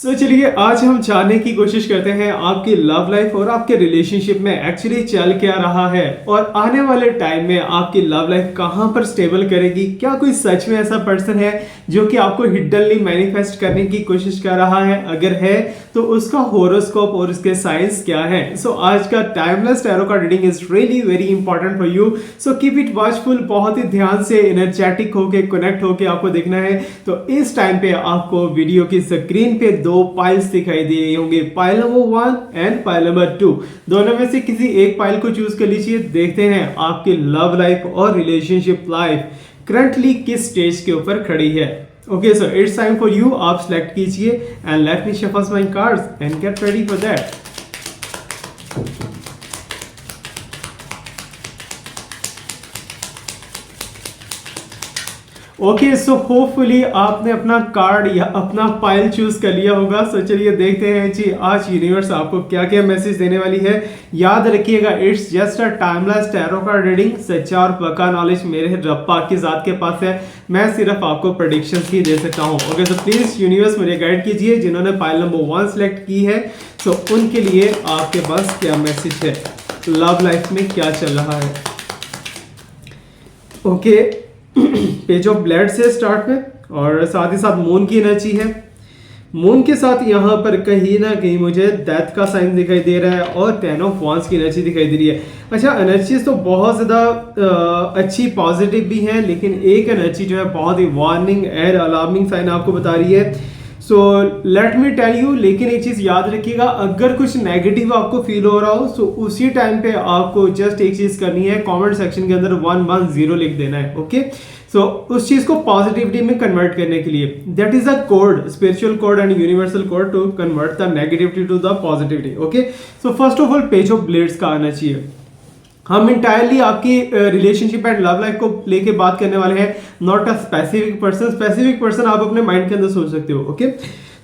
चलिए आज हम जानने की कोशिश करते हैं आपकी लव लाइफ और आपके रिलेशनशिप में एक्चुअली चल क्या रहा है और आने वाले टाइम में आपकी लव लाइफ कहां पर स्टेबल करेगी। क्या कोई सच में ऐसा पर्सन है जो कि आपको हिडनली मैनिफेस्ट करने की कोशिश कर रहा है? अगर है तो उसका होरोस्कोप और उसके साइंस क्या है। आज का टाइमलेस टैरो का reading is really very important for you. Keep it watchful, बहुत ही ध्यान से एनर्जेटिक होके कनेक्ट होके आपको देखना है। तो इस टाइम पे आपको वीडियो की स्क्रीन पे दो पाइल्स दिखाई दे रही होंगे, pile number 1 and pile number 2। दोनों में से किसी एक पाइल को चूज कर लीजिए। देखते हैं आपकी लव लाइफ और रिलेशनशिप लाइफ करंटली किस स्टेज के ऊपर खड़ी है। Okay, so it's time for you. आप सिलेक्ट कीजिए and let me shuffle my cards and get ready for that. Okay, so hopefully आपने अपना कार्ड या अपना पाइल चूज कर लिया होगा। चलिए देखते हैं जी आज यूनिवर्स आपको क्या क्या मैसेज देने वाली है। याद रखिएगा, it's just a timeless tarot card reading. सच्चा और पक्का नॉलेज मेरे रब पाक की जात के पास है, मैं सिर्फ आपको प्रेडिक्शंस ही दे सकता हूँ। ओके, सो प्लीज यूनिवर्स मुझे गाइड कीजिए। जिन्होंने पाइल नंबर 1 सेलेक्ट की है उनके लिए आपके पास क्या मैसेज है, लव लाइफ में क्या चल रहा है। ओके, पेज ऑफ ब्लेड से स्टार्ट में और साथ ही साथ मून की एनर्जी है। मून के साथ यहाँ पर कहीं ना कहीं मुझे डेथ का साइन दिखाई दे रहा है और 10 ऑफ वांड्स की एनर्जी दिखाई दे रही है। अच्छा, एनर्जीज तो बहुत ज़्यादा अच्छी पॉजिटिव भी हैं, लेकिन एक एनर्जी जो है बहुत ही वार्निंग एंड अलार्मिंग साइन आपको बता रही है। लेट मी टेल यू, लेकिन एक चीज़ याद रखिएगा, अगर कुछ नेगेटिव आपको फील हो रहा हो उसी टाइम पे आपको जस्ट एक चीज़ करनी है, कमेंट सेक्शन के अंदर 110 लिख देना है। ओके, उस चीज को पॉजिटिविटी में कन्वर्ट करने के लिए that is a code, spiritual code and universal code to convert the negativity to the positivity. Okay, first of all page of blades का आना चाहिए। हम इंटायरली आपकी रिलेशनशिप एंड लव लाइफ को लेके बात करने वाले हैं, not a specific person. Specific person आप अपने माइंड के अंदर सोच सकते हो। ओके,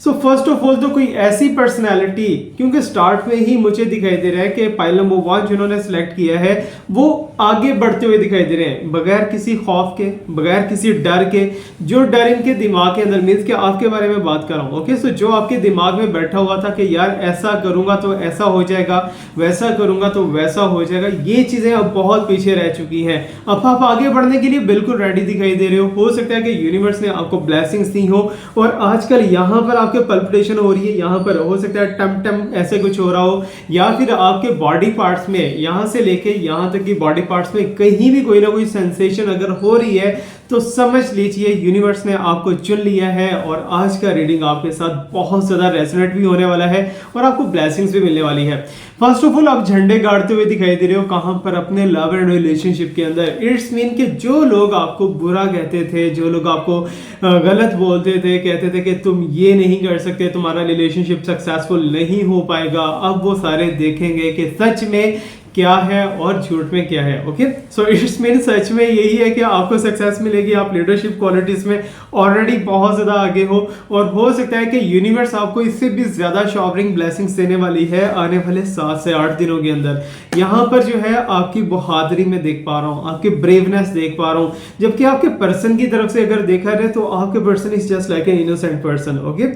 फर्स्ट ऑफ ऑल तो कोई ऐसी पर्सनैलिटी, क्योंकि स्टार्ट में ही मुझे दिखाई दे रहा है कि पाइल नंबर 1 जिन्होंने सेलेक्ट किया है वो आगे बढ़ते हुए दिखाई दे रहे हैं, बगैर किसी खौफ के, बगैर किसी डर के। जो डर इनके दिमाग के अंदर, मीन्स कि आपके बारे में बात कर रहा हूँ। ओके, जो आपके दिमाग में बैठा हुआ था कि यार ऐसा करूंगा तो ऐसा हो जाएगा, वैसा करूंगा तो वैसा हो जाएगा, ये चीजें अब बहुत पीछे रह चुकी हैं। अब आप आगे बढ़ने के लिए बिल्कुल रेडी दिखाई दे रहे हो सकता है कि यूनिवर्स ने आपको ब्लेसिंग्स दी हो और आजकल यहाँ पर आपके पल्पिटेशन हो रही है, यहाँ पर हो सकता है टम टम ऐसे कुछ हो रहा हो, या फिर आपके बॉडी पार्ट्स में यहाँ से लेके यहाँ तक की बॉडी पार्ट्स में कहीं भी कोई ना कोई सेंसेशन अगर हो रही है तो समझ लीजिए यूनिवर्स ने आपको चुन लिया है और आज का रीडिंग आपके साथ बहुत ज़्यादा रेजोनेट भी होने वाला है और आपको ब्लेसिंग्स भी मिलने वाली है। फर्स्ट ऑफ ऑल आप झंडे गाड़ते हुए दिखाई दे रहे हो, कहां पर? अपने लव एंड रिलेशनशिप के अंदर। इट्स मीन कि जो लोग आपको बुरा कहते थे, जो लोग आपको गलत बोलते थे, कहते थे कि तुम ये नहीं कर सकते, तुम्हारा रिलेशनशिप सक्सेसफुल नहीं हो पाएगा, अब वो सारे देखेंगे कि सच में क्या है और झूठ में क्या है। ओके, इट्स मीन सच में यही है कि आपको सक्सेस मिलेगी, आप लीडरशिप क्वालिटीज में ऑलरेडी बहुत ज्यादा आगे हो और हो सकता है कि यूनिवर्स आपको इससे भी ज्यादा शॉवरिंग ब्लेसिंग्स देने वाली है आने वाले 7 से 8 दिनों के अंदर। यहाँ पर जो है आपकी बहादुरी में देख पा रहा हूँ, आपकी ब्रेवनेस देख पा रहा हूँ, जबकि आपके पर्सन की तरफ से अगर देखा जाए तो आपके person is just like an innocent person. Okay,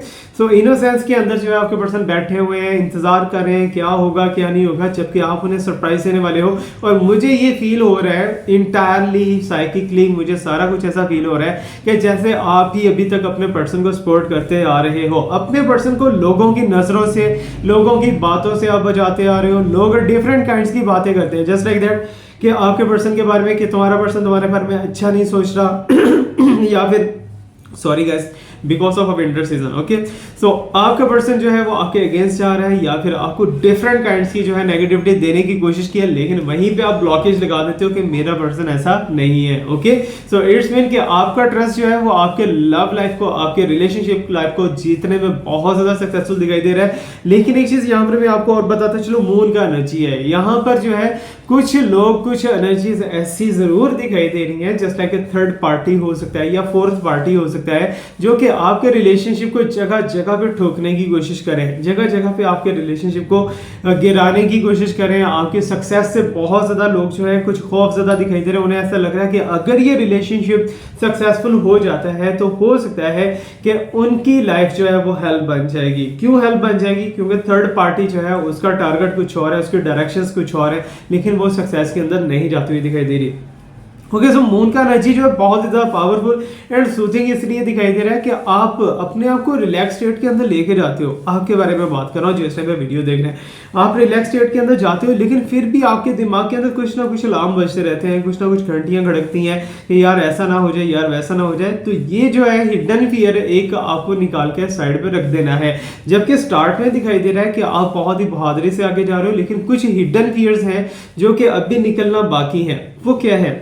innocence के अंदर जो है आपके पर्सन बैठे हुए हैं, इंतजार कर रहे हैं क्या होगा क्या नहीं होगा, जबकि आप उन्हें सरप्राइज देने वाले हो। और मुझे ये फील हो रहा है इंटायरली साइकिकली, मुझे सारा कुछ ऐसा फील हो रहा है कि जैसे आप ही अभी तक अपने पर्सन को सपोर्ट करते आ रहे हो, अपने पर्सन को लोगों की नजरों से, लोगों की बातों से आप बचाते आ रहे हो। लोग डिफरेंट काइंड्स की बातें करते हैं जस्ट लाइक दैट कि आपके पर्सन के बारे में कि तुम्हारा पर्सन तुम्हारे बारे में अच्छा नहीं सोच रहा या फिर sorry guys because of a winter season. Okay, आपका पर्सन जो है वो आपके अगेंस्ट जा रहा है या फिर आपको डिफरेंट काइंड्स की जो है नेगेटिविटी देने की कोशिश की है, लेकिन वहीं पे आप ब्लॉकेज लगा देते हो कि मेरा पर्सन ऐसा नहीं है। ओके, इट्स मीन कि आपका ट्रस्ट जो है वो आपके लव लाइफ को, आपके रिलेशनशिप लाइफ को जीतने में बहुत ज्यादा सक्सेसफुल दिखाई दे रहा है। लेकिन एक चीज यहाँ पर मैं आपको और बताता चलो, मून का एनर्जी है यहाँ पर जो है, कुछ लोग, कुछ एनर्जीज ऐसी जरूर दिखाई दे रही है जस्ट लाइक थर्ड पार्टी हो सकता है या फोर्थ पार्टी हो सकता है जो कि आपके रिलेशनशिप को जगह जगह पे ठोकने की कोशिश करें, जगह जगह पे आपके रिलेशनशिप को गिराने की कोशिश करें। आपके सक्सेस से बहुत ज़्यादा लोग जो है कुछ खौफज़दा दिखाई दे रहे हैं। उन्हें ऐसा लग रहा है कि अगर ये रिलेशनशिप सक्सेसफुल हो जाता है तो हो सकता है कि उनकी लाइफ जो है वो हेल्प बन जाएगी। क्यों हेल्प बन जाएगी? क्योंकि थर्ड पार्टी जो है उसका टारगेट कुछ और है, उसके डायरेक्शंस कुछ और है, लेकिन वो सक्सेस के अंदर नहीं जाती हुई दिखाई दे रही। ओके, सो मून का एनर्जी जो है बहुत ज़्यादा पावरफुल एंड सूथिंग इसलिए दिखाई दे रहा है कि आप अपने आप को रिलैक्स स्टेट के अंदर लेके जाते हो। आपके बारे में बात कर रहा हूँ जिस टाइम पे वीडियो देख रहे हैं, आप रिलैक्स स्टेट के अंदर जाते हो, लेकिन फिर भी आपके दिमाग के अंदर कुछ ना कुछ अलार्म बजते रहते हैं, कुछ ना कुछ घंटियां खड़कती हैं कि यार ऐसा ना हो जाए, यार वैसा ना हो जाए। तो ये जो है हिडन फियर एक आपको निकाल के साइड पे रख देना है। जबकि स्टार्ट में दिखाई दे रहा है कि आप बहुत ही बहादुरी से आगे जा रहे हो, लेकिन कुछ हिडन फियर्स हैं जो कि अभी निकलना बाकी है। वो क्या है?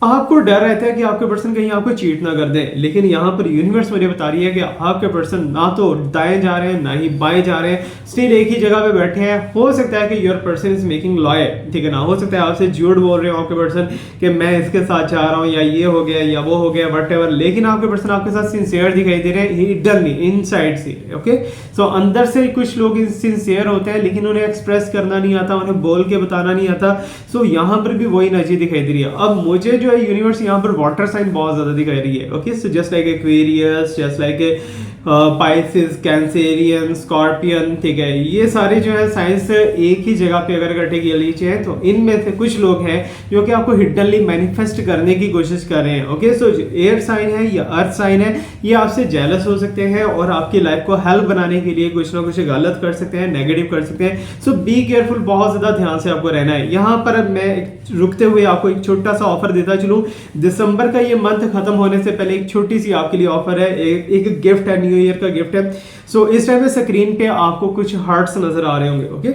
आपको डर रहता है कि आपके पर्सन कहीं आपको चीट ना कर दे, लेकिन यहाँ पर यूनिवर्स मुझे बता रही है कि आपके पर्सन ना तो दाएं जा रहे हैं ना ही बाएं जा रहे हैं, स्टिल एक ही जगह पे बैठे हैं। हो सकता है कि your person is making Loy, ठीक है ना, हो सकता है आपसे झूठ बोल रहे हो आपके पर्सन कि मैं इसके साथ जा रहा हूँ या ये हो गया या वो हो गया वट, लेकिन आपके पर्सन आपके साथ सिंसियर दिखाई दे रहे हैं हिडनली इनसाइड से। ओके, सो अंदर से कुछ लोग सिंसियर होते हैं लेकिन उन्हें एक्सप्रेस करना नहीं आता, उन्हें बोल के बताना नहीं आता। सो यहाँ पर भी वही एनर्जी दिखाई दे रही है। अब मुझे जो है यूनिवर्स यहाँ पर वाटर साइन बहुत ज्यादा दिखाई रही है। Okay, so just like Aquarius, just like Pisces, Cancerian, scorpion, ठीक है, ये सारे जो है साइंस एक ही जगह पे अगर इकट्ठे किए लीजिए हैं तो इनमें से कुछ लोग हैं जो कि आपको हिडनली मैनिफेस्ट करने की कोशिश कर रहे हैं। ओके, सो एयर साइन है या अर्थ साइन है, ये आपसे जेलस हो सकते हैं और आपकी लाइफ को हेल्प बनाने के लिए कुछ ना कुछ गलत कर सकते हैं, नेगेटिव कर सकते हैं। सो बी केयरफुल, बहुत ज्यादा ध्यान से आपको रहना है। यहाँ पर मैं रुकते हुए आपको एक छोटा सा ऑफर देता चलूं। दिसंबर का ये मंथ खत्म होने से पहले एक छोटी सी आपके लिए ऑफर है, एक गिफ्ट है, न्यू ईयर का गिफ्ट है। सो इस टाइम पे स्क्रीन पे आपको कुछ हार्ट्स नजर आ रहे होंगे। Okay,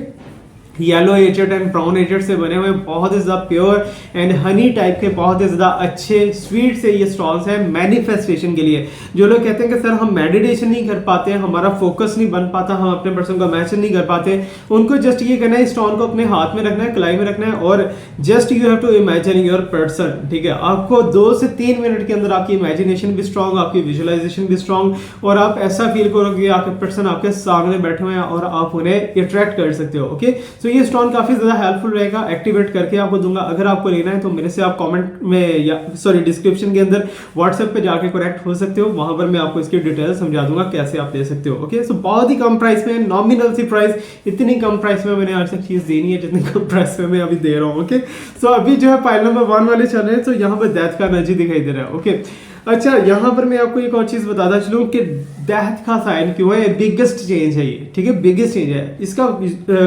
yellow agate and brown agate से बने हुए बहुत ही ज्यादा प्योर एंड हनी टाइप के बहुत ही ज्यादा अच्छे स्वीट से ये स्टोन्स हैं मैनिफेस्टेशन के लिए। जो लोग कहते हैं कि सर हम मेडिटेशन नहीं कर पाते, हमारा फोकस नहीं बन पाता, हम अपने पर्सन को मैचन नहीं कर पाते, उनको जस्ट ये करना है, स्टोन को अपने हाथ में रखना है, कलाई में रखना है और just you have to imagine your person. ठीक है, आपको 2 से 3 मिनट के अंदर आपकी इमेजिनेशन भी स्ट्रांग, आपकी विजुअलाइजेशन भी स्ट्रांग और आप ऐसा फील करोगे आपके पर्सन आपके सामने बैठे हुए हैं और आप उन्हें अट्रैक्ट कर सकते हो। ओके, सो ये स्टोन काफी ज्यादा हेल्पफुल रहेगा, एक्टिवेट करके आपको दूंगा। अगर आपको लेना है तो मेरे से आप कमेंट में या डिस्क्रिप्शन के अंदर व्हाट्सएप पे जाके कनेक्ट हो सकते हो, वहां पर मैं आपको इसकी डिटेल समझा दूंगा कैसे आप ले सकते हो। ओके, सो बहुत ही कम प्राइस में, नॉमिनल सी प्राइस, इतनी कम प्राइस में मैंने आज तक चीज दी नहीं है जितनी कम प्राइस में मैं अभी दे रहा हूँ। ओके, सो अभी जो है पाइल नंबर 1 वाले चल रहे हैं, तो यहाँ पर डेथ का एनर्जी दिखाई दे रहा है। ओके, अच्छा, यहाँ पर मैं आपको एक और चीज बताता चलूं कि डेथ का साइन क्यों है, बिगेस्ट चेंज है ये। ठीक है, बिगेस्ट चेंज है। इसका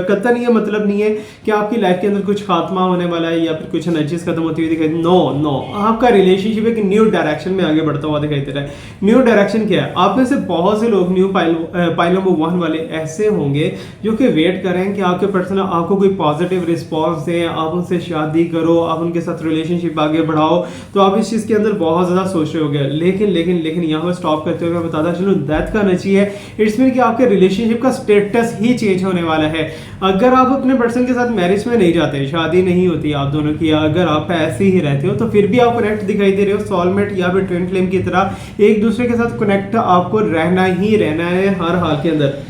कतई ये मतलब नहीं है कि आपकी लाइफ के अंदर कुछ खात्मा होने वाला है या फिर कुछ एनर्जीज खत्म होती हुई दिखाई। नो, आपका रिलेशनशिप एक न्यू डायरेक्शन में आगे बढ़ता हुआ दिखाई दे रहा है। न्यू डायरेक्शन क्या है? आप में से बहुत से लोग न्यू पाइल नंबर 1 वाले ऐसे होंगे जो कि वेट कर रहे हैं कि आपके पर्सन आपको कोई पॉजिटिव रिस्पॉन्स दें, आप उनसे शादी करो, आप उनके साथ रिलेशनशिप आगे बढ़ाओ। तो आप इस चीज के अंदर बहुत ज्यादा सोच रहे हो गया, लेकिन यहाँ पर स्टॉप करते हुए मैं बताता चलूं, डेथ का एनर्जी है। इट्स मीन कि आपके रिलेशनशिप का स्टेटस ही चेंज होने वाला है। अगर आप अपने पर्सन के साथ मैरिज में नहीं जाते, शादी नहीं होती आप दोनों की, अगर आप ऐसे ही रहते हो तो फिर भी आप कनेक्ट दिखाई दे रहे हो, सोलमेट या फिर ट्विन फ्लेम की तरह एक दूसरे के साथ कनेक्ट आपको रहना ही रहना है हर हाल के अंदर।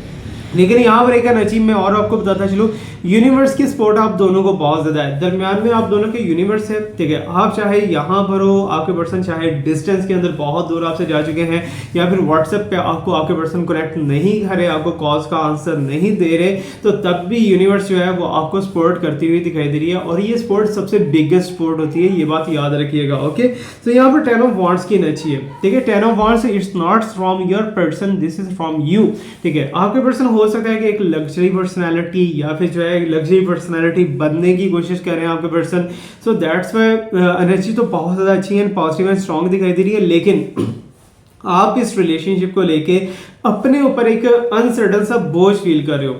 लेकिन यहाँ पर एक एनर्जी में और आपको बताता चलूं, यूनिवर्स की सपोर्ट आप दोनों को बहुत ज्यादा है, दरमियान में आप दोनों के यूनिवर्स है। ठीक है, आप चाहे यहाँ पर हो, आपके पर्सन चाहे डिस्टेंस के अंदर बहुत दूर आपसे जा चुके हैं या फिर व्हाट्सएप पे आपको आपके पर्सन कनेक्ट नहीं कर रहे, आपको कॉल्स का आंसर नहीं दे रहे, तो तब भी यूनिवर्स जो है वो आपको सपोर्ट करती हुई दिखाई दे रही है और ये सपोर्ट सबसे बिगेस्ट सपोर्ट होती है, ये बात याद रखिएगा। ओके, तो यहाँ पर 10 ऑफ वांड्स की एनर्जी है। ठीक है, 10 of wands it's not from your person, this is from you. ठीक है, आपके पर्सन हो सकता है कि एक लग्जरी पर्सनैलिटी या फिर जो है लग्जरी पर्सनैलिटी बनने की कोशिश कर रहे हैं आपके person. So that's why energy तो बहुत ज़्यादा अच्छी है, पॉजिटिव एंड स्ट्रॉन्ग दिखाई दे रही है, लेकिन आप इस रिलेशनशिप को लेके अपने ऊपर एक अनसर्टन सा बोझ फील कर रहे हो।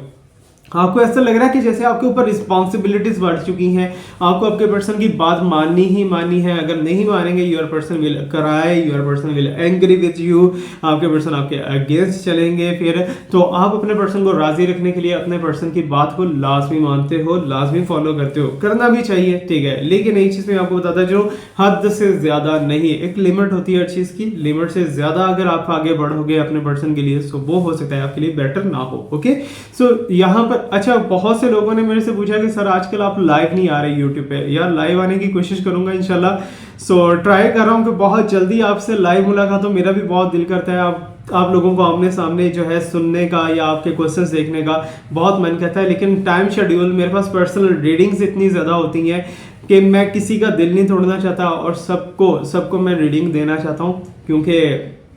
आपको ऐसा लग रहा है कि जैसे आपके ऊपर रिस्पॉन्सिबिलिटीज बढ़ चुकी हैं, आपको आपके पर्सन की बात माननी ही माननी है। अगर नहीं मानेंगे, your person will cry, your person will angry with you, आपके पर्सन आपके अगेंस्ट चलेंगे फिर। तो आप अपने पर्सन को राजी रखने के लिए अपने पर्सन की बात को लाजमी मानते हो, लाजमी फॉलो करते हो, करना भी चाहिए, ठीक है। लेकिन एक चीज़ मैं आपको बताता जो हद से ज़्यादा नहीं, एक लिमिट होती है हर चीज़ की। लिमिट से ज़्यादा अगर आप आगे बढ़ोगे अपने पर्सन के लिए, तो वो हो सकता है आपके लिए बेटर ना हो। ओके, सो यहाँ पर अच्छा, बहुत से लोगों ने मेरे से पूछा कि सर आजकल आप लाइव नहीं आ रहे यूट्यूब पे। यार लाइव आने की कोशिश करूंगा इंशाल्लाह, सो ट्राई कर रहा हूँ कि बहुत जल्दी आपसे लाइव मुलाकात हो। मेरा भी बहुत दिल करता है आप लोगों को आमने सामने जो है सुनने का या आपके क्वेश्चंस देखने का बहुत मन करता है, लेकिन टाइम शेड्यूल, मेरे पास पर्सनल रीडिंग्स इतनी ज़्यादा होती हैं कि मैं किसी का दिल नहीं तोड़ना चाहता और सबको मैं रीडिंग देना चाहता हूँ, क्योंकि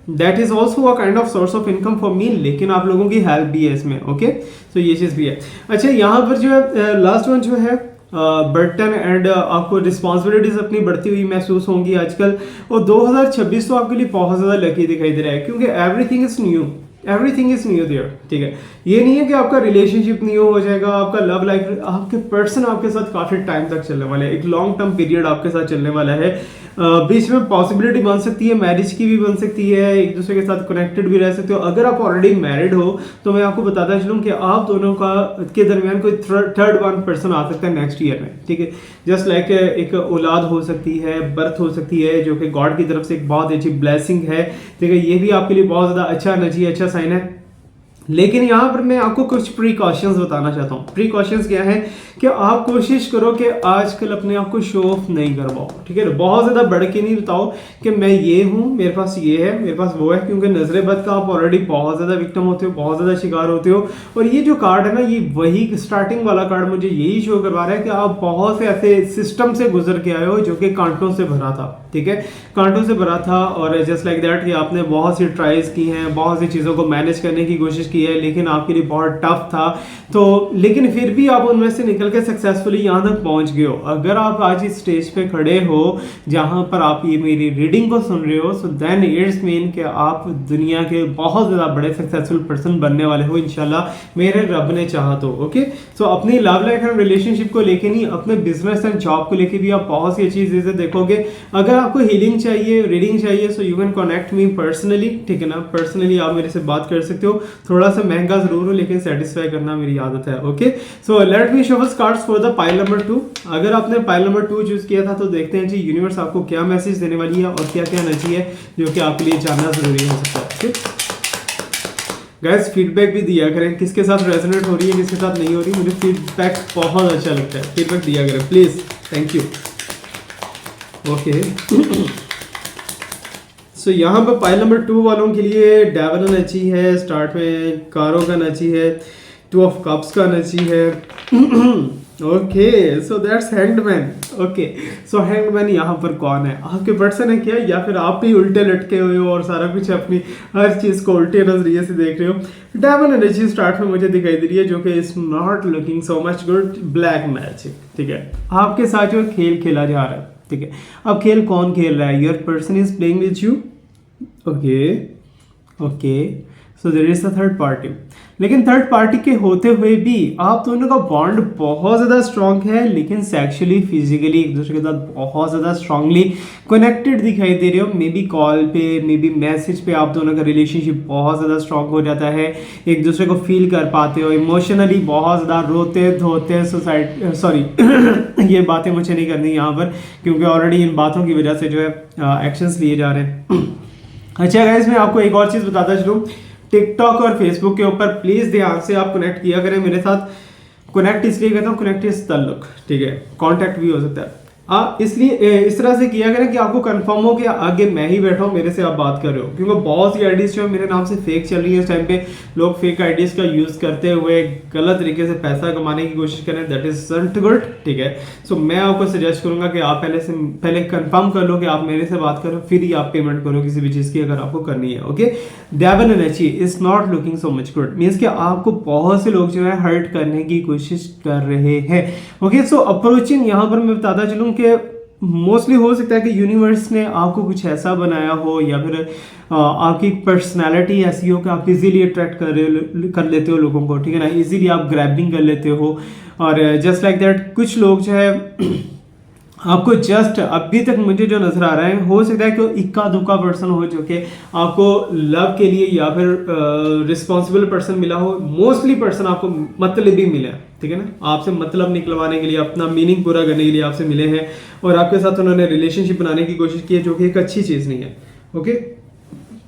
that is also a kind of source of income for me. लेकिन आप लोगों की हेल्प भी है इसमें। ओके, तो ये चीज़ भी है। अच्छा, यहाँ पर जो है लास्ट वन जो है बर्टन एंड आपको रिस्पॉन्सिबिलिटीज अपनी बढ़ती हुई महसूस होंगी आजकल। और 2026 तो आपके लिए बहुत ज़्यादा लकी दिखाई दे रहा है, क्योंकि everything is new, everything is new there, ठीक है। ये नहीं है कि आपका रिलेशनशिप न्यू हो जाएगा, आपका लव लाइफ, आपके पर्सन आपके साथ काफ़ी टाइम तक चलने वाले हैं, एक लॉन्ग टर्म पीरियड आपके साथ चलने वाला है। बीच में पॉसिबिलिटी बन सकती है मैरिज की भी बन सकती है, एक दूसरे के साथ कनेक्टेड भी रह सकते हो। अगर आप ऑलरेडी मैरिड हो तो मैं आपको बताता चलूँ कि आप दोनों का के दरमियान कोई थर्ड वन पर्सन आ सकता है नेक्स्ट ईयर में, ठीक है। जस्ट लाइक एक औलाद हो सकती है, बर्थ हो सकती है, जो कि गॉड की तरफ से एक बहुत अच्छी ब्लेसिंग है, ठीक है। ये भी आपके लिए बहुत ज़्यादा अच्छा एनर्जी, अच्छा साइन है। लेकिन यहाँ पर मैं आपको कुछ प्रीकॉशंस बताना चाहता हूँ। प्रीकॉशंस क्या है कि आप कोशिश करो कि आजकल अपने आप को शो ऑफ नहीं करवाओ, ठीक है। बहुत ज़्यादा बढ़ के नहीं बताओ कि मैं ये हूँ, मेरे पास ये है, मेरे पास वो है, क्योंकि नजरे बद का आप ऑलरेडी बहुत ज़्यादा विक्टिम होते हो, बहुत ज़्यादा शिकार होते हो। और ये जो कार्ड है ना, ये वही स्टार्टिंग वाला कार्ड मुझे यही शो करवा रहा है कि आप बहुत से ऐसे सिस्टम से गुजर के आए हो जो कि कांटों से भरा था, ठीक है, कांटों से भरा था। और जस्ट लाइक दैट कि आपने बहुत सी ट्राइज की हैं, बहुत सी चीज़ों को मैनेज करने की कोशिश की है, लेकिन आपके लिए बहुत टफ था। तो लेकिन फिर भी आप उनमें से निकल के सक्सेसफुली यहाँ तक पहुँच गए हो। अगर आप आज इस स्टेज पे खड़े हो जहाँ पर आप ये मेरी रीडिंग को सुन रहे हो, सो देन इट्स मीन कि आप दुनिया के बहुत ज़्यादा बड़े सक्सेसफुल पर्सन बनने वाले हो इंशाल्लाह, मेरे रब ने चाहा तो। ओके, सो अपनी लव लाइफ एंड रिलेशनशिप को लेके नहीं, अपने बिजनेस एंड जॉब को लेके भी आप बहुत सी अच्छी चीज़ें देखोगे। अगर आपको हीलिंग चाहिए, रीडिंग चाहिए, so you can connect me personally, ठीक है ना। पर्सनली आप मेरे से बात कर सकते हो। थोड़ा सा महंगा जरूर हो, लेकिन सेटिस्फाई करना मेरी आदत है। Okay, so let me shuffle cards for the pile number 2। अगर आपने पाइल नंबर 2 चूज किया था तो देखते हैं जी यूनिवर्स आपको क्या मैसेज देने वाली है और क्या क्या एनर्जी है जो कि आपके लिए जानना जरूरी हो सकता है। ठीक, गाइस फीडबैक भी दिया करें, किसके साथ रेजोनेट हो रही है, किसके साथ नहीं हो रही। मुझे फीडबैक बहुत अच्छा लगता है, फीडबैक दिया करें प्लीज, थैंक यू। ओके, सो यहाँ पर पाइल नंबर 2 वालों के लिए डेविल एनर्जी है, स्टार्ट में कारों का एनर्जी है, 2 ऑफ कप्स का एनर्जी है। Okay, so that's hanged. Okay, so hanged यहाँ पर कौन है? आपके पर्सन है क्या, या फिर आप ही उल्टे लटके हुए हो और सारा कुछ अपनी हर चीज़ को उल्टे नजरिए से देख रहे हो? डेविल एनर्जी स्टार्ट में मुझे दिखाई दे रही है, जो कि is not looking so much good. Black magic, ठीक है, आपके साथ जो खेल खेला जा रहा है, ठीक है। अब खेल कौन खेल रहा है? Your person is playing with you. Okay okay, so there is a third party. लेकिन थर्ड पार्टी के होते हुए भी आप दोनों का बॉन्ड बहुत ज़्यादा स्ट्रांग है, लेकिन सेक्सुअली फिजिकली एक दूसरे के साथ बहुत ज़्यादा स्ट्रांगली कनेक्टेड दिखाई दे रहे हो। मे बी कॉल पे, मे बी मैसेज पे आप दोनों का रिलेशनशिप बहुत ज़्यादा स्ट्रांग हो जाता है, एक दूसरे को फील कर पाते हो, इमोशनली बहुत ज़्यादा रोते धोते सॉरी ये बातें मुझे नहीं करनी यहाँ पर, क्योंकि ऑलरेडी इन बातों की वजह से जो है एक्शंस लिए जा रहे हैं। अच्छा गाइस, मैं आपको एक और चीज़ बताता चलूँ, टिकटॉक और फेसबुक के ऊपर प्लीज़ ध्यान से आप कनेक्ट किया करें मेरे साथ। कनेक्ट इसलिए कहता हूँ, कनेक्ट इज ताल्लुक, ठीक है, कॉन्टैक्ट भी हो सकता है। इसलिए इस तरह से किया करें कि आपको कंफर्म हो कि आगे मैं ही बैठा हूँ, मेरे से आप बात कर रहे हो, क्योंकि बहुत सी आईडीज जो है मेरे नाम से फेक चल रही है इस टाइम पे। लोग फेक आईडीज का यूज़ करते हुए गलत तरीके से पैसा कमाने की कोशिश करें, दैट इज नॉट गुड, ठीक है। सो मैं आपको सजेस्ट करूंगा कि आप पहले कंफर्म कर लो कि आप मेरे से बात करो, फिर ही आप पेमेंट करो किसी भी चीज़ की, अगर आपको करनी है। Okay, devil energy is not looking so much good, means कि आपको बहुत से लोग जो है हर्ट करने की कोशिश कर रहे हैं। ओके, सो अप्रोचिंग यहाँ पर मैं बताता चलूँ कि मोस्टली हो सकता है कि यूनिवर्स ने आपको कुछ ऐसा बनाया हो या फिर आपकी पर्सनालिटी ऐसी हो कि आप इजीली अट्रैक्ट कर लेते हो लोगों को, ठीक है ना, इजीली आप ग्रैबिंग कर लेते हो। और जस्ट लाइक दैट कुछ लोग जो है आपको जस्ट अभी तक मुझे जो नजर आ रहा है, हो सकता है कि इक्का दुक्का पर्सन हो जो कि आपको लव के लिए या फिर रिस्पॉन्सिबल पर्सन मिला हो। मोस्टली पर्सन आपको मतलब ही मिला है, ठीक है ना, आपसे मतलब निकलवाने के लिए, अपना मीनिंग पूरा करने के लिए आपसे मिले हैं और आपके साथ उन्होंने रिलेशनशिप बनाने की कोशिश की है, जो कि एक अच्छी चीज़ नहीं है। ओके,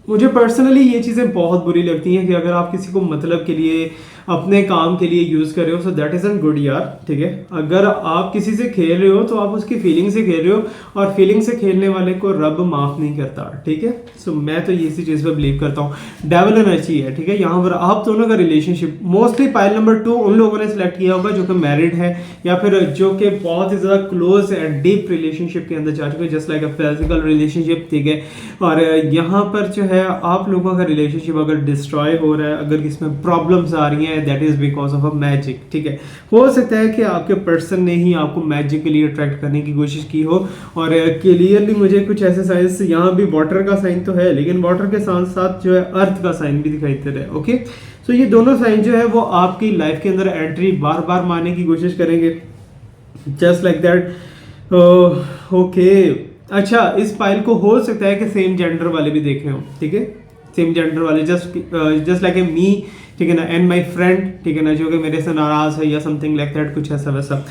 मुझे पर्सनली ये चीज़ें बहुत बुरी लगती हैं कि अगर आप किसी को मतलब के लिए, अपने काम के लिए यूज़ कर रहे हो, so that is an good यार, ठीक है। अगर आप किसी से खेल रहे हो तो आप उसकी फीलिंग से खेल रहे हो, और फीलिंग से खेलने वाले को रब माफ़ नहीं करता, ठीक है। सो मैं तो इसी चीज़ पर बिलीव करता हूँ। डेवल एनर्जी है, ठीक है, यहाँ पर आप दोनों का रिलेशनशिप मोस्टली पाइल नंबर 2 उन लोगों ने सिलेक्ट किया होगा जो कि मैरिड है या फिर जो कि बहुत ही ज़्यादा क्लोज एंड डीप रिलेशनशिप के अंदर जा चुके हैं, just like a physical relationship, ठीक है। और यहाँ पर जो है आप लोगों का रिलेशनशिप अगर डिस्ट्रॉय हो रहा है, अगर इसमें प्रॉब्लम्स आ रही हैं, that is because of a magic, ठीक है। हो सकता है कि आपके पर्सन ने ही आपको मैजिकली अट्रैक्ट करने की कोशिश की हो। और क्लियरली मुझे कुछ ऐसे साइंस, यहाँ भी वाटर का साइन तो है, लेकिन वाटर के साथ साथ जो है अर्थ का साइन भी दिखाई दे रहा है। ओके, सो ये दोनों साइन जो है वो आपकी लाइफ के अंदर एंट्री बार बार मारने की कोशिश करेंगे, जस्ट लाइक दैट। ओके, अच्छा, इस फाइल को हो सकता है कि सेम जेंडर वाले भी देख रहे हो, ठीक है, सेम जेंडर वाले, जस्ट लाइक ए मी, ठीक है ना, एंड माई फ्रेंड, ठीक है ना, जो कि मेरे से नाराज है या समथिंग लाइक दैट, कुछ ऐसा वैसा,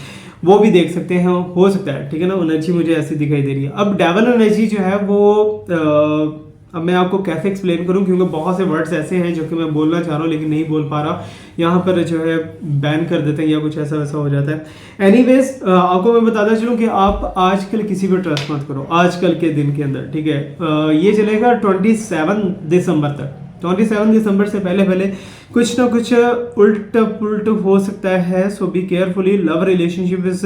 वो भी देख सकते हैं, हो सकता है, ठीक है ना। एनर्जी मुझे ऐसी दिखाई दे रही है। अब डेवल एनर्जी जो है वो अब मैं आपको कैसे एक्सप्लेन करूं, क्योंकि बहुत से वर्ड्स ऐसे हैं जो कि मैं बोलना चाह रहा हूं लेकिन नहीं बोल पा रहा, यहाँ पर जो है बैन कर देते हैं या कुछ ऐसा वैसा हो जाता है। एनीवेज, आपको मैं बताता चलूँ कि आप आजकल किसी पर ट्रस्ट मत करो आजकल के दिन के अंदर, ठीक है। ये चलेगा 27 दिसंबर तक। 27 दिसंबर से पहले पहले कुछ ना कुछ उल्ट पुल्ट हो सकता है, so be carefully. Love relationship is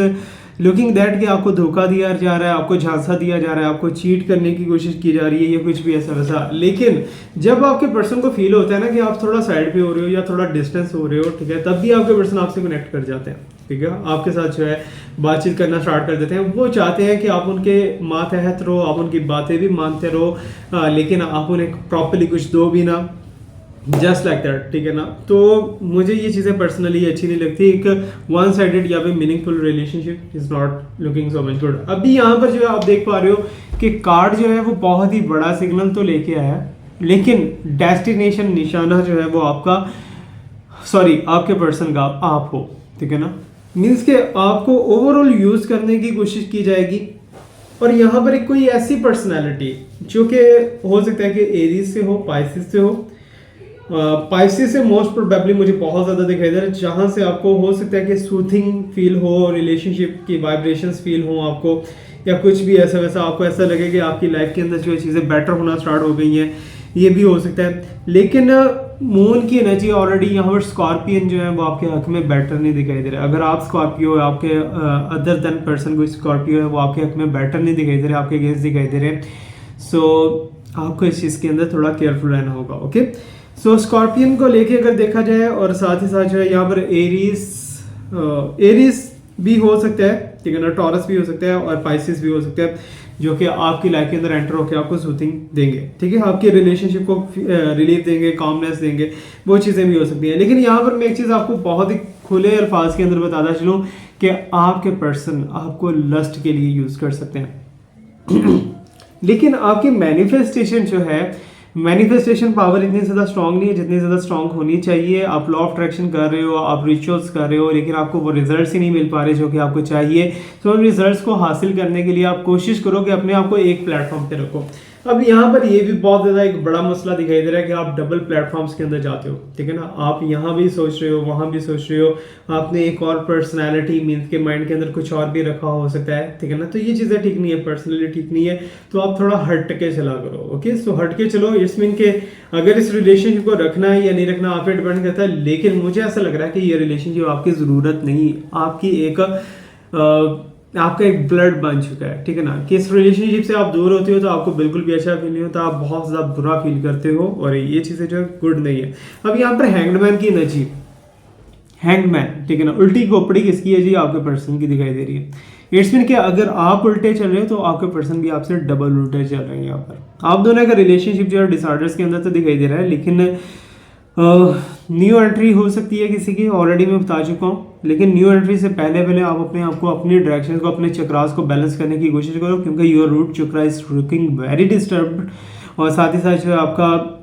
looking that कि आपको धोखा दिया जा रहा है, आपको झांसा दिया जा रहा है, आपको चीट करने की कोशिश की जा रही है या कुछ भी ऐसा वैसा। लेकिन जब आपके पर्सन को फील होता है ना कि आप थोड़ा साइड पे हो रहे हो या थोड़ा डिस्टेंस हो रहे हो, ठीक है, तब भी आपके पर्सन आपसे कनेक्ट कर जाते हैं, ठीक है, आपके साथ जो है बातचीत करना स्टार्ट कर देते हैं। वो चाहते हैं कि आप उनके मातहत रहो, आप उनकी बातें भी मानते रहो, लेकिन आप उन्हें प्रॉपरली कुछ दो भी ना, जस्ट लाइक दैट, ठीक है ना। तो मुझे ये चीज़ें पर्सनली अच्छी नहीं लगती। एक वन साइडेड या फिर meaningful relationship is not looking so much good. अभी यहाँ पर जो है आप देख पा रहे हो कि कार्ड जो है वो बहुत ही बड़ा सिग्नल तो लेके आया है, लेकिन डेस्टिनेशन निशाना जो है वो आपका, सॉरी, आपके पर्सन का आप हो, ठीक है ना। मीन्स के आपको ओवरऑल यूज करने की कोशिश की जाएगी। और यहाँ पर एक कोई ऐसी पर्सनैलिटी जो कि हो सकता है कि एरीज से हो, पाइसिस से हो, पाइसिस से मोस्ट प्रोबेबली मुझे बहुत ज़्यादा दिखाई दे रहा है, जहाँ से आपको हो सकता है कि सूथिंग फील हो, रिलेशनशिप की वाइब्रेशंस फील हो आपको, या कुछ भी ऐसा वैसा, आपको ऐसा लगे कि आपकी लाइफ के अंदर जो चीज़ें बेटर होना स्टार्ट हो गई हैं, ये भी हो सकता है। लेकिन मून की एनर्जी ऑलरेडी यहाँ पर स्कॉर्पियन जो है वो आपके हक में बेटर नहीं दिखाई दे रहा है। अगर आप स्कॉर्पियो, आपके अदर देन पर्सन कोई स्कॉर्पियो है, वो आपके हक में बेटर नहीं दिखाई दे रहे, आपके अगेंस्ट दिखाई दे रहे। सो आपको इस चीज़ के अंदर थोड़ा केयरफुल रहना होगा। ओके, सो स्कॉर्पियन को लेके अगर देखा जाए, और साथ ही साथ जो है यहाँ पर एरीज भी हो सकता है, ठीक है ना, टॉरस भी हो सकता है और पाइसिस भी हो सकता है, जो कि आपकी लाइफ के अंदर एंटर होकर आपको सूथिंग देंगे, ठीक है, आपके रिलेशनशिप को रिलीफ देंगे, कामनेस देंगे, वो चीज़ें भी हो सकती हैं। लेकिन यहाँ पर मैं एक चीज़ आपको बहुत ही खुले अल्फाज के अंदर बताता चलूँ कि आपके पर्सन आपको लस्ट के लिए यूज़ कर सकते हैं लेकिन आपकी मैनिफेस्टेशन जो है, मैनिफेस्टेशन पावर इतनी ज़्यादा स्ट्रांग नहीं है जितनी ज़्यादा स्ट्रांग होनी चाहिए। आप लॉ ऑफ अट्रैक्शन कर रहे हो, आप रिचुअल्स कर रहे हो, लेकिन आपको वो रिजल्ट्स ही नहीं मिल पा रहे जो कि आपको चाहिए। तो उन रिजल्ट्स को हासिल करने के लिए आप कोशिश करो कि अपने आप को एक प्लेटफॉर्म पे रखो। अब यहाँ पर ये भी बहुत ज़्यादा एक बड़ा मसला दिखाई दे रहा है कि आप डबल प्लेटफॉर्म्स के अंदर जाते हो, ठीक है ना, आप यहाँ भी सोच रहे हो, वहाँ भी सोच रहे हो, आपने एक और पर्सनैलिटी मीन्स के माइंड के अंदर कुछ और भी रखा हो सकता है, ठीक है ना। तो ये चीज़ें ठीक नहीं है, पर्सनली ठीक नहीं है, तो आप थोड़ा हट के चला करो। ओके, सो हट के चलो, इस मीन के अगर इस रिलेशनशिप को रखना है या नहीं रखना आप पे डिपेंड करता है। लेकिन मुझे ऐसा लग रहा है कि ये रिलेशनशिप आपकी ज़रूरत नहीं, आपकी एक आपका एक ब्लड बन चुका है, ठीक है ना, कि इस रिलेशनशिप से आप दूर होते हो तो आपको बिल्कुल भी अच्छा फील नहीं होता, आप बहुत ज़्यादा बुरा फील करते हो, और ये चीज़ें जो है गुड नहीं है। अब यहाँ पर हैंगमैन की एनर्जी, हैंगमैन, ठीक है ना, उल्टी खोपड़ी किसकी है जी, आपके पर्सन की दिखाई दे रही है। इट्स मीन कि अगर आप उल्टे चल रहे हो तो आपके पर्सन भी आपसे डबल उल्टे चल रहे हैं। यहाँ पर आप दोनों का रिलेशनशिप जो है डिसऑर्डर्स के अंदर तो दिखाई दे रहा है, लेकिन न्यू एंट्री हो सकती है किसी की, ऑलरेडी मैं बता चुका हूँ। लेकिन न्यू एंट्री से पहले पहले आप अपने आप को, अपनी डायरेक्शन को, अपने चक्रास को बैलेंस करने की कोशिश करो, क्योंकि your root chakra is looking very disturbed. और साथ ही साथ जो है आपका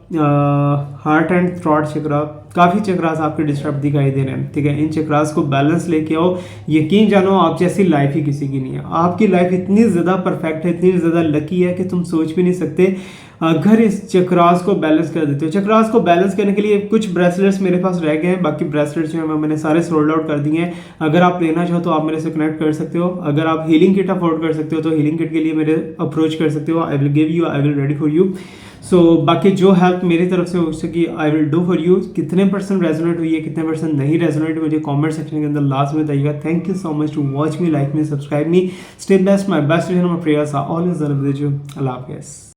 हार्ट एंड थ्रॉट चक्रा, काफ़ी चक्रास आपके डिस्टर्ब दिखाई दे रहे हैं, ठीक है। इन चक्रास को बैलेंस लेके आओ। यकीन जानो आप जैसी लाइफ ही किसी की नहीं है। आपकी लाइफ इतनी ज़्यादा परफेक्ट है, इतनी ज़्यादा लकी है कि तुम सोच भी नहीं सकते। अगर इस चक्रास को बैलेंस कर देते हो, चक्रास को बैलेंस करने के लिए कुछ ब्रेसलेट्स मेरे पास रह गए हैं, बाकी ब्रेसलेट्स जो है मैंने सारे सोल्ड आउट कर दिए हैं। अगर आप लेना चाहो तो आप मेरे से कनेक्ट कर सकते हो। अगर आप हीलिंग किट अफोर्ड कर सकते हो तो हीलिंग किट के लिए मेरे अप्रोच कर सकते हो। I will give you, I will ready for you. So बाकी जो हेल्प मेरी तरफ से हो सकी I will do for you. कितने परसेंट रेजोनेट हुई है, कितने परसेंट नहीं रेजोनेट, मुझे कमेंट सेक्शन के अंदर लास्ट में बताइएगा। Thank you so much to watch me, like me, subscribe me, stay best, my best, my prayers are always there with you. अल्लाह हाफिज़।